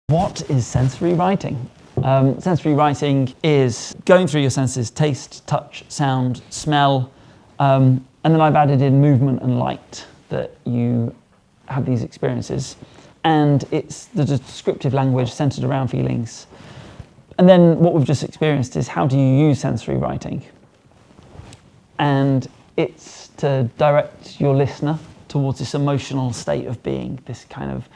What is sensory writing? Sensory writing is going through your senses: taste, touch, sound, smell, and then I've added in movement and light, that you have these experiences. And it's the descriptive language centered around feelings. And then what we've just experienced is, how do you use sensory writing? And it's to direct your listener towards this emotional state of being, this kind of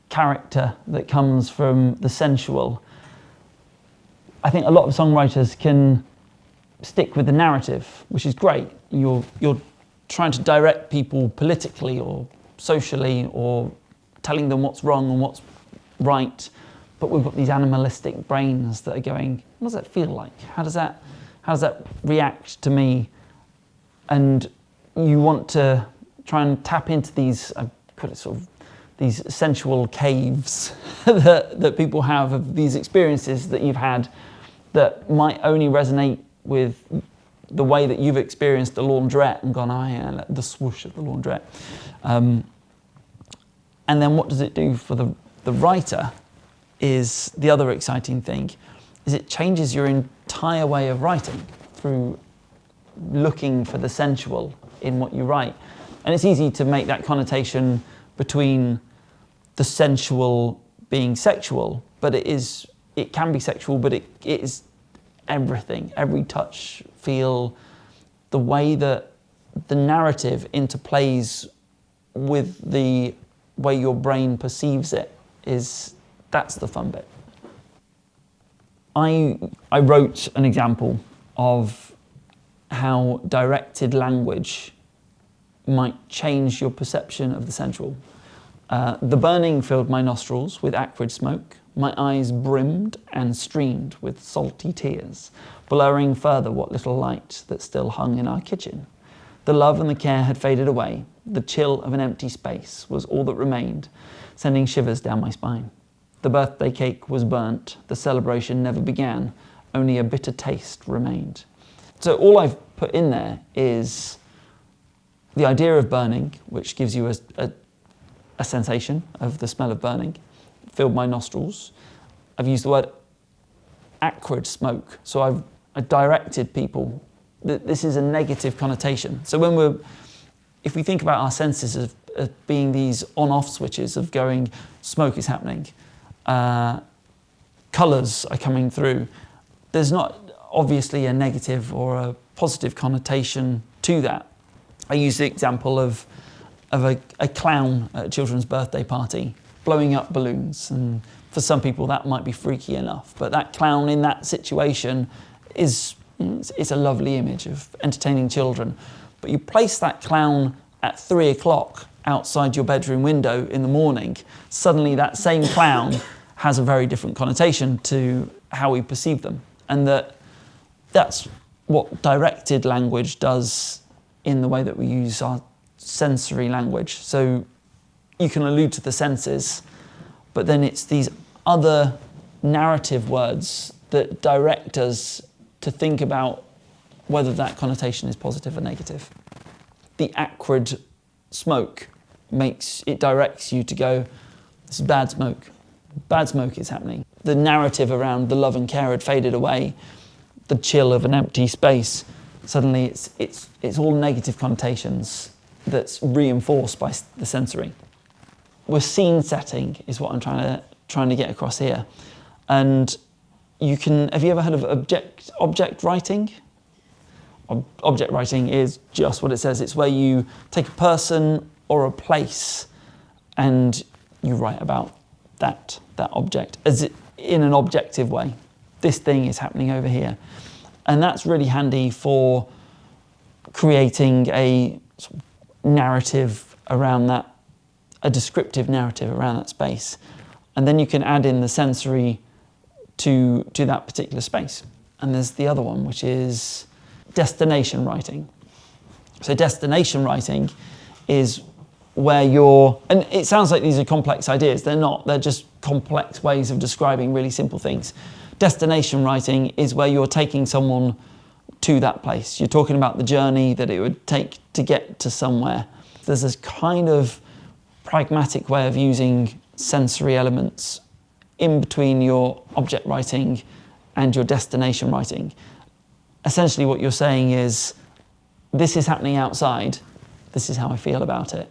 character that comes from the sensual. I think a lot of songwriters can stick with the narrative, which is great. You're trying to direct people politically or socially, or telling them what's wrong and what's right. But we've got these animalistic brains that are going, what does that feel like? How does that react to me? And you want to try and tap into these, I put it sort of, these sensual caves that people have, of these experiences that you've had that might only resonate with the way that you've experienced the laundrette and gone, oh yeah, the swoosh of the laundrette. And then what does it do for the writer is the other exciting thing, is it changes your entire way of writing through looking for the sensual in what you write. And it's easy to make that connotation between the sensual being sexual, but it can be sexual, but it is everything, every touch, feel, the way that the narrative interplays with the way your brain perceives it, that's the fun bit. I wrote an example of how directed language might change your perception of the sensual. The burning filled my nostrils with acrid smoke. My eyes brimmed and streamed with salty tears, blurring further what little light that still hung in our kitchen. The love and the care had faded away. The chill of an empty space was all that remained, sending shivers down my spine. The birthday cake was burnt. The celebration never began. Only a bitter taste remained. So all I've put in there is the idea of burning, which gives you a sensation of the smell of burning, filled my nostrils. I've used the word acrid smoke, so I've directed people that this is a negative connotation. So if we think about our senses as being these on-off switches of going, smoke is happening, colours are coming through, there's not obviously a negative or a positive connotation to that. I use the example of a clown at a children's birthday party blowing up balloons, and for some people that might be freaky enough, but that clown in that situation is a lovely image of entertaining children. But you place that clown at 3 o'clock outside your bedroom window in the morning, suddenly that same clown has a very different connotation to how we perceive them. And that's what directed language does in the way that we use our sensory language. So you can allude to the senses, but then it's these other narrative words that direct us to think about whether that connotation is positive or negative. The acrid smoke directs you to go, this is bad smoke. Bad smoke is happening. The narrative around the love and care had faded away. The chill of an empty space, suddenly it's all negative connotations that's reinforced by the sensory. We're scene setting is what I'm trying to get across here. And have you ever heard of object writing? Object writing is just what it says. It's where you take a person or a place and you write about that object in an objective way. This thing is happening over here. And that's really handy for creating a sort of narrative around that, a descriptive narrative around that space. And then you can add in the sensory to that particular space. And there's the other one, which is destination writing. So destination writing is where and it sounds like these are complex ideas. They're not, they're just complex ways of describing really simple things. Destination writing is where you're taking someone to that place. You're talking about the journey that it would take to get to somewhere. There's this kind of pragmatic way of using sensory elements in between your object writing and your destination writing. Essentially what you're saying is, this is happening outside, this is how I feel about it.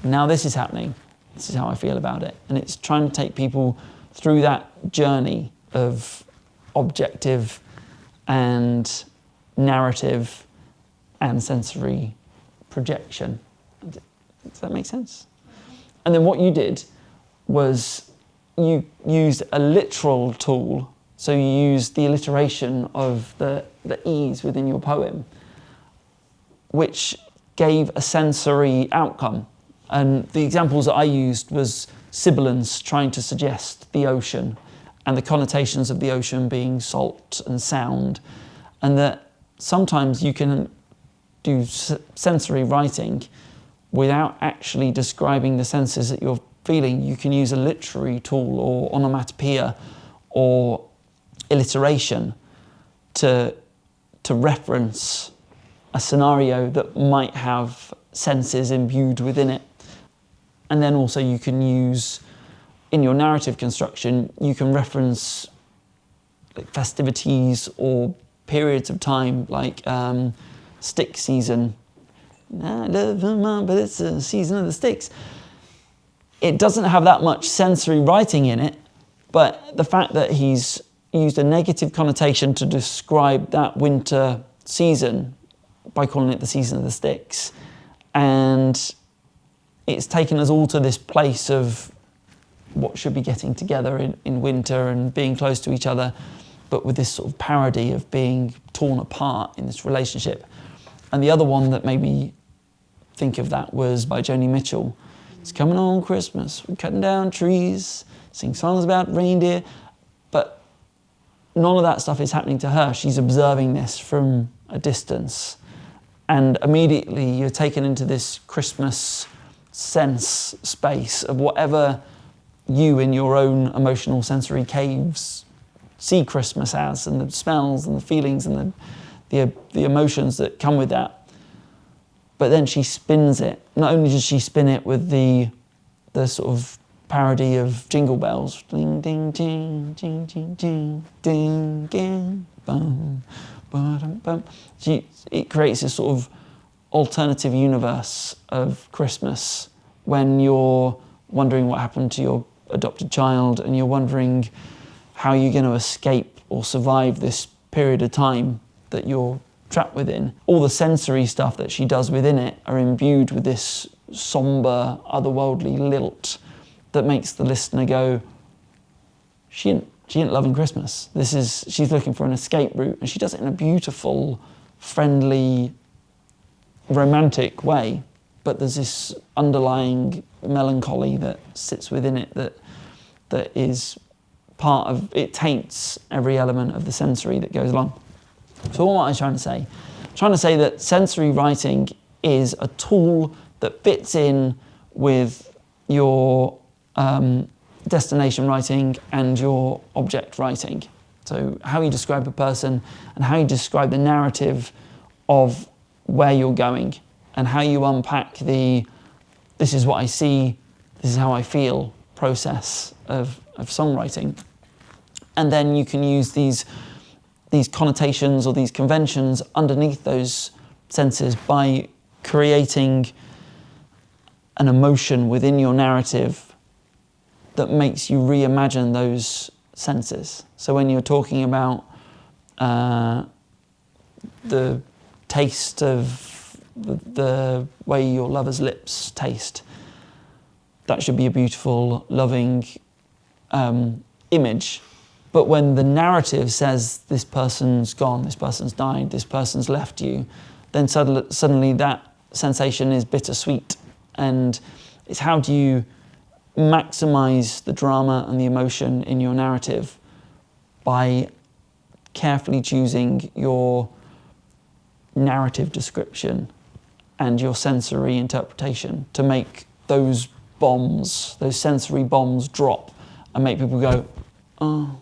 Now this is happening, this is how I feel about it. And it's trying to take people through that journey of objective and narrative and sensory projection. Does that make sense? And then what you did was you used a literal tool. So you used the alliteration of the E's within your poem, which gave a sensory outcome. And the examples that I used was sibilance, trying to suggest the ocean, and the connotations of the ocean being salt and sound. And that sometimes you can do sensory writing without actually describing the senses that you're feeling. You can use a literary tool or onomatopoeia or alliteration to reference a scenario that might have senses imbued within it. And then also you can use, in your narrative construction, you can reference like festivities or periods of time, like stick season. I love Vermont, but it's the season of the sticks. It doesn't have that much sensory writing in it, but the fact that he's used a negative connotation to describe that winter season by calling it the season of the sticks, and it's taken us all to this place of what should be getting together in winter and being close to each other, but with this sort of parody of being torn apart in this relationship. And the other one that made me think of that was by Joni Mitchell. It's coming on Christmas, we're cutting down trees, sing songs about reindeer, but none of that stuff is happening to her. She's observing this from a distance. And immediately you're taken into this Christmas sense space of whatever you in your own emotional sensory caves see Christmas as, and the smells and the feelings and the emotions that come with that. But then she spins it. Not only does she spin it with the sort of parody of Jingle Bells, ding ding ding ding ding ding ding ding bum bum bum. It creates this sort of alternative universe of Christmas when you're wondering what happened to your adopted child, and you're wondering how you're going to escape or survive this period of time that you're trapped within. All the sensory stuff that she does within it are imbued with this somber, otherworldly lilt that makes the listener go, she ain't loving Christmas. She's looking for an escape route, and she does it in a beautiful, friendly, romantic way. But there's this underlying melancholy that sits within it that is part of, it taints every element of the sensory that goes along. So what am I trying to say? I'm trying to say that sensory writing is a tool that fits in with your destination writing and your object writing. So how you describe a person and how you describe the narrative of where you're going, and how you unpack this is what I see, this is how I feel process of songwriting. And then you can use these connotations or these conventions underneath those senses by creating an emotion within your narrative that makes you reimagine those senses. So when you're talking about the taste of the way your lover's lips taste, that should be a beautiful, loving image. But when the narrative says this person's gone, this person's died, this person's left you, then suddenly that sensation is bittersweet. And it's how do you maximize the drama and the emotion in your narrative by carefully choosing your narrative description and your sensory interpretation to make those bombs, those sensory bombs drop and make people go, oh,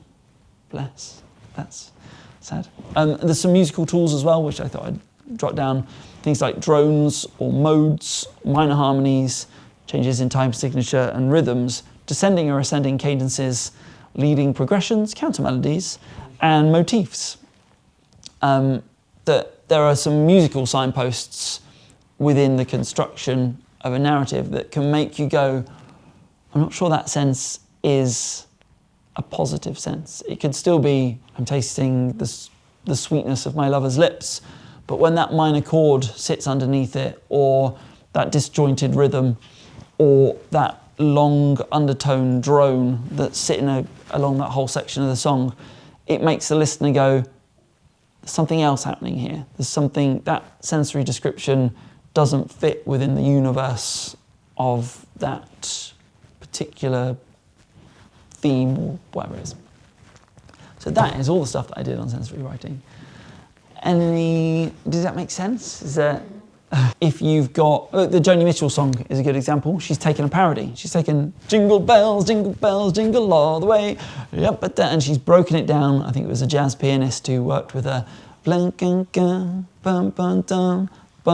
bless, that's sad. There's some musical tools as well, which I thought I'd jot down. Things like drones or modes, minor harmonies, changes in time signature and rhythms, descending or ascending cadences, leading progressions, counter melodies, and motifs. That there are some musical signposts within the construction of a narrative that can make you go, I'm not sure that sense is a positive sense. It could still be, I'm tasting the sweetness of my lover's lips, but when that minor chord sits underneath it, or that disjointed rhythm, or that long undertone drone that's sitting along that whole section of the song, it makes the listener go, there's something else happening here. There's something, that sensory description doesn't fit within the universe of that particular theme or whatever it is. So that is all the stuff that I did on sensory writing. Does that make sense? Is that, if you've got, the Joni Mitchell song is a good example. She's taken a parody. She's taken jingle bells, jingle all the way, yep, and she's broken it down. I think it was a jazz pianist who worked with her. Bum bum bum bum bum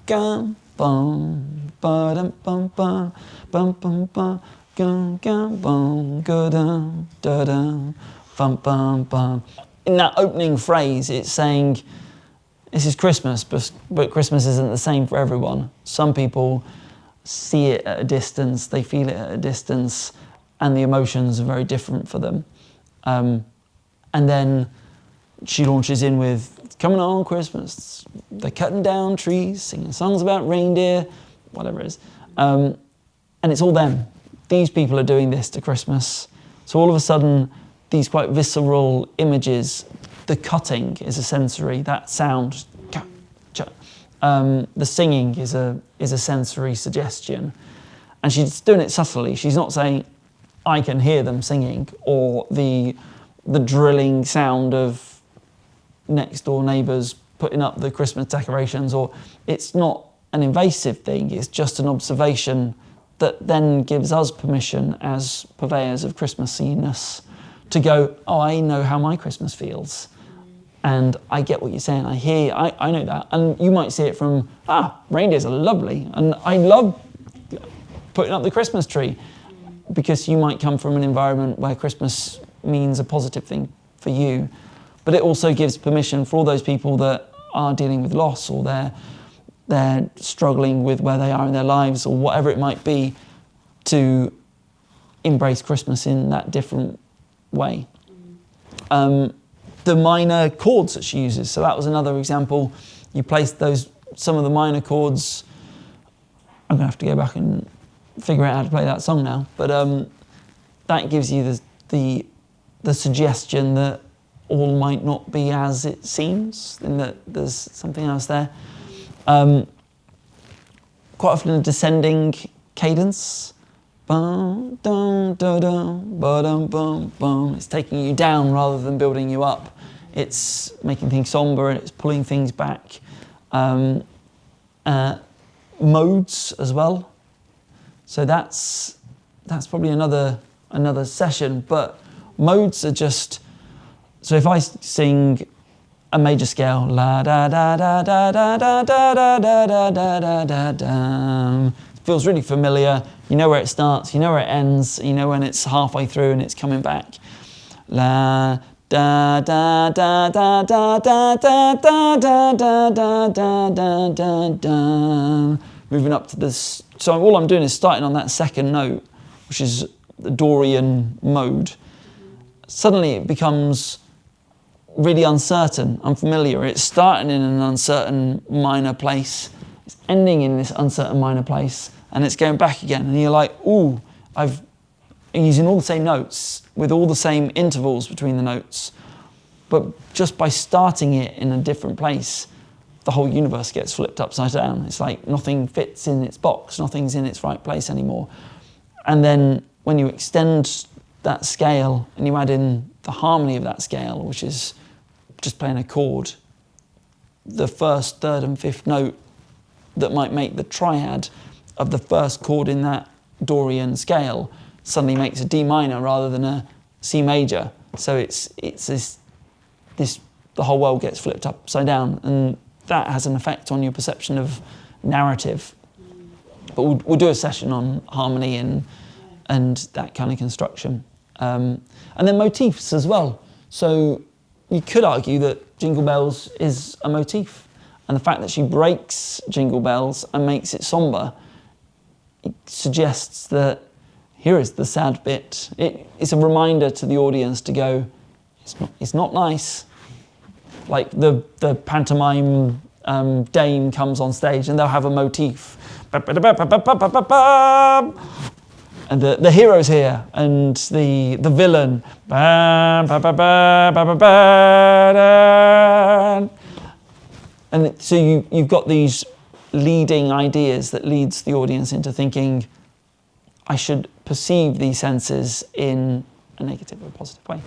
bum bum bum bum bum bum bum bum bum bum. In that opening phrase, it's saying, this is Christmas, but Christmas isn't the same for everyone. Some people see it at a distance, they feel it at a distance, and the emotions are very different for them. And then she launches in with, it's coming on Christmas, they're cutting down trees, singing songs about reindeer, whatever it is. And it's all them. These people are doing this to Christmas. So all of a sudden, these quite visceral images, the cutting is a sensory, that sound, the singing is a sensory suggestion. And she's doing it subtly. She's not saying, I can hear them singing, or the drilling sound of next door neighbours putting up the Christmas decorations, or it's not an invasive thing, it's just an observation that then gives us permission as purveyors of Christmassiness to go, oh, I know how my Christmas feels. And I get what you're saying, I know that. And you might see it from, reindeers are lovely, and I love putting up the Christmas tree, because you might come from an environment where Christmas means a positive thing for you. But it also gives permission for all those people that are dealing with loss, or they're struggling with where they are in their lives, or whatever it might be, to embrace Christmas in that different way. The minor chords that she uses, so that was another example. You place some of the minor chords. I'm gonna have to go back and figure out how to play that song now, but that gives you the suggestion that all might not be as it seems, and that there's something else there. Quite often a descending cadence. Bum, dum, da, dum, ba-dum, bum, bum. It's taking you down rather than building you up. It's making things somber, and it's pulling things back. Modes as well. So that's probably another session. But modes are just, so if I sing a major scale, la da da da da da da da da da da da da da, it feels really familiar. You know where it starts, you know where it ends, you know when it's halfway through and it's coming back. La da da da da da da da da da da da da da da. Moving up to this. So all I'm doing is starting on that second note, which is the Dorian mode. Suddenly it becomes really uncertain, unfamiliar. It's starting in an uncertain minor place, it's ending in this uncertain minor place, and it's going back again. And you're like, ooh, I'm using all the same notes with all the same intervals between the notes. But just by starting it in a different place, the whole universe gets flipped upside down. It's like nothing fits in its box, nothing's in its right place anymore. And then when you extend that scale and you add in the harmony of that scale, which is just playing a chord, the first, third and fifth note that might make the triad of the first chord in that Dorian scale suddenly makes a D minor rather than a C major. So it's this the whole world gets flipped upside down, and that has an effect on your perception of narrative. But we'll do a session on harmony and that kind of construction. And then motifs as well. So you could argue that Jingle Bells is a motif. And the fact that she breaks Jingle Bells and makes it sombre, it suggests that here is the sad bit. It's a reminder to the audience to go, it's not nice. Like the pantomime dame comes on stage and they'll have a motif. And the hero's here, and the villain. And so you've got these leading ideas that leads the audience into thinking, I should perceive these senses in a negative or positive way.